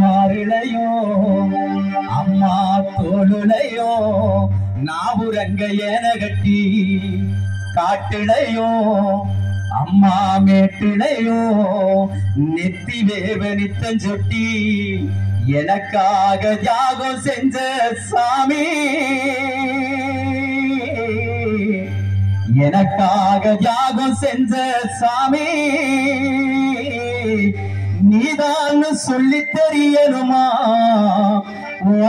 மாறிளையோ அம்மா தோளுளையோ நாவுரங்க ஏன கட்டி காட்டிளையோ அம்மா மேட்டிளையோ நெத்தி வேவ நித்தஞ்சொட்டி எனக்காக தியாகம் செஞ்ச சாமி எனக்காக தியாகம் செஞ்ச சாமி நீதான் சொல்லி தெரியணுமா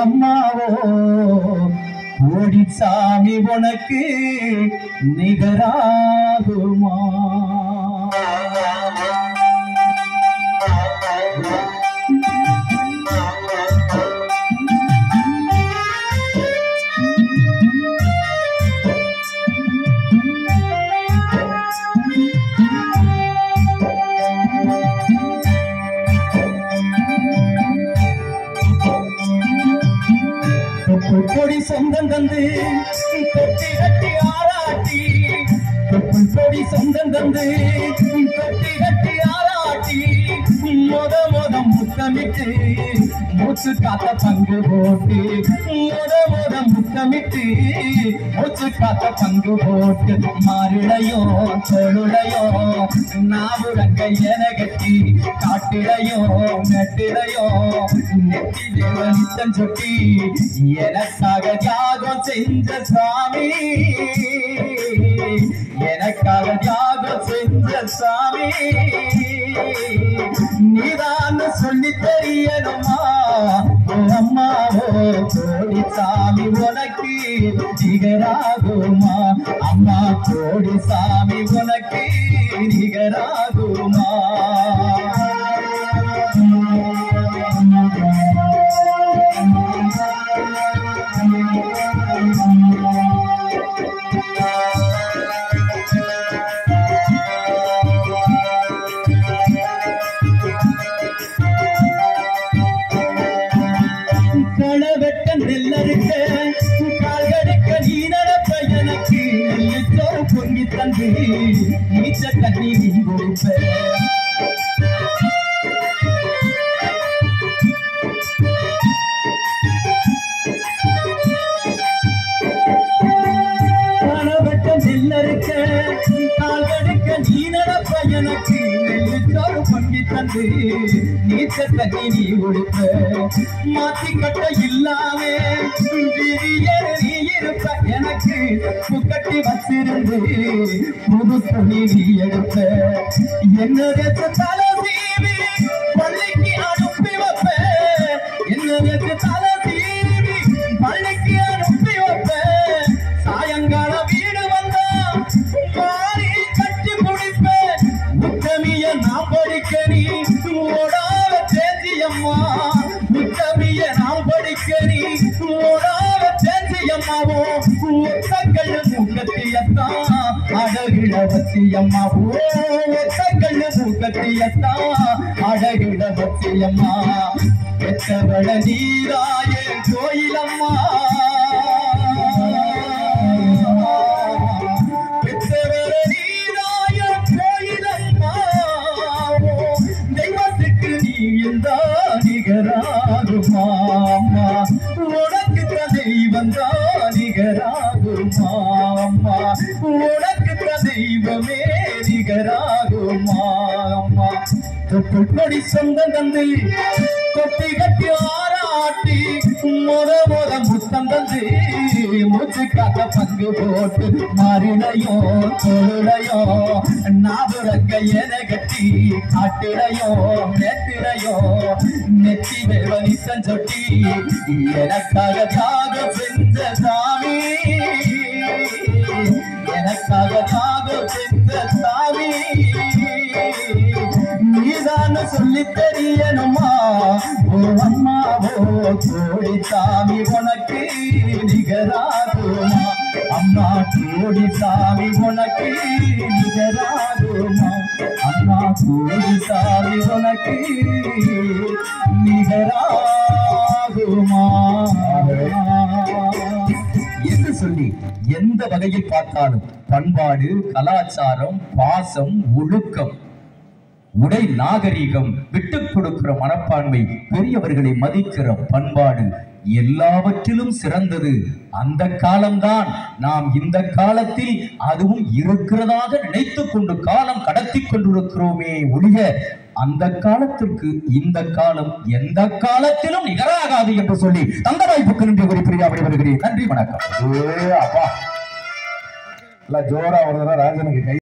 அம்மாவோ ஓடி சாமி உனக்கு நிகராகுமா கொடி சொந்தம் தந்து தொட்டி கட்டி ஆராட்டி கொடி சொந்தம் தந்து தொட்டி கட்டி ஆராட்டி மொத முத்தமிட்டு மூச்சு காத்த பங்கு போட்டு மொத முத்தமிட்டு மூச்சு காத்த பங்கு போட்டு மாறிளையோ தொழுளையோ நாவுரங்க என கட்டி காட்டிளையோ நெட்டிளையோ நெட்டி தேவனித்தன் சொட்டி எனக்காக தியாகம் செஞ்ச சாமி எனக்காக தியாகம் செஞ்ச சாமி நீதான் சொல்லி தெரியணுமா அம்மாவோ கோடி சாமி உனக்கு நிகராகுமா அம்மா கோடி சாமி உனக்கு நிகராகுமா களவெட்டம் நெல்லறுக்க கால்கடுக்க நீ நடப்ப எனக்கு நெல்லிச்சோறு பொங்கி தந்து நீச்ச தண்ணி நீ கொடுப்ப களவெட்டம் நெல்லறுக்க கால்கடுக்க நீ நடப்ப எனக்கு நெல்லிச்சோறு பொங்கி தந்து நீச்ச தண்ணி நீ கொடுப்ப மாத்தி கட்ட இல்லாம நீ இருப்ப எனக்கு கட்டி வச்சிருந்து புது துணி நீ எடுப்ப என்ன தலை சீவி பள்ளிக்கு அனுப்பி வைப்ப என்ன தலை சீவி பள்ளிக்கு அனுப்பி வைப்ப சாயங்கால வீடு வந்தா மாறி கட்டி முடிப்ப முத்தமிய நான் படிக்க நீ ஓடாத தேசியம்மா முத்தமிய நான் படிக்க நீ ஓடாத தேசியம்மாவோ ஒத்தக்கல்லு மூக்கத்தியத்தான் அழகிட வச்சியம்மாவோ ஒத்தக்கல்லு மூக்கத்தியத்தான் அழகிட வச்சியம்மா பெற்றவள நீராய கோயிலம்மா பெற்றவள நீராய கோயிலம்மா தெய்வத்துக்கு நீ இருந்தா நிகராகுமா அம்மா உனக்கு தெய்வம் தான் நிகராகுமா அம்மா உனக்கு தெய்வமே நிகராகுமா அம்மா தொட்டி சொந்தம் தந்து தொட்டி கட்டி ஆராட்டி மொத முத்தம் தந்து மூச்சு காத்த பங்கு போட்டு மாறிளையோ தொழுளையோ நாவுரங்க என கட்டி காட்டிளையோ நெட்டிளையோ நெத்தி வேவனித்தன் சொட்டி எனக்காக தியாகம் செஞ்ச சாமி எனக்காக தியாகம் செஞ்ச சாமி நீதான் சொல்லி தெரியணுமா ஓ அம்மாவோ கோடி சாமி உனக்கு நிகராகுமா அம்மா கோடி சாமி உனக்கு நிகராகுமா அம்மா கோடி சாமி உனக்கு நிகராகுமா என்று சொல்லி எந்த வகையில் பார்த்தாலும் பண்பாடு, கலாச்சாரம், பாசம், ஒழுக்கம் உடை நாகரீகம், விட்டுக் கொடுக்கிற மனப்பான்மை, பெரியவர்களை மதிக்கிற பண்பாடு எல்லாவற்றிலும் சிறந்தது அந்த காலம்தான். நாம் இந்த காலத்தில் அதுவும் இருக்கிறதாக நினைத்துக் கொண்டு காலம் கடத்தி கொண்டிருக்கிறோமே ஒழிய அந்த காலத்திற்கு இந்த காலம் எந்த காலத்திலும் நிகராகாது என்று சொல்லி தந்த வாய்ப்புக்கு நன்றி கூறி பிரியா வருகிறேன். நன்றி, வணக்கம். அப்பா ஜோரா ஒரு ராஜனுக்கு கை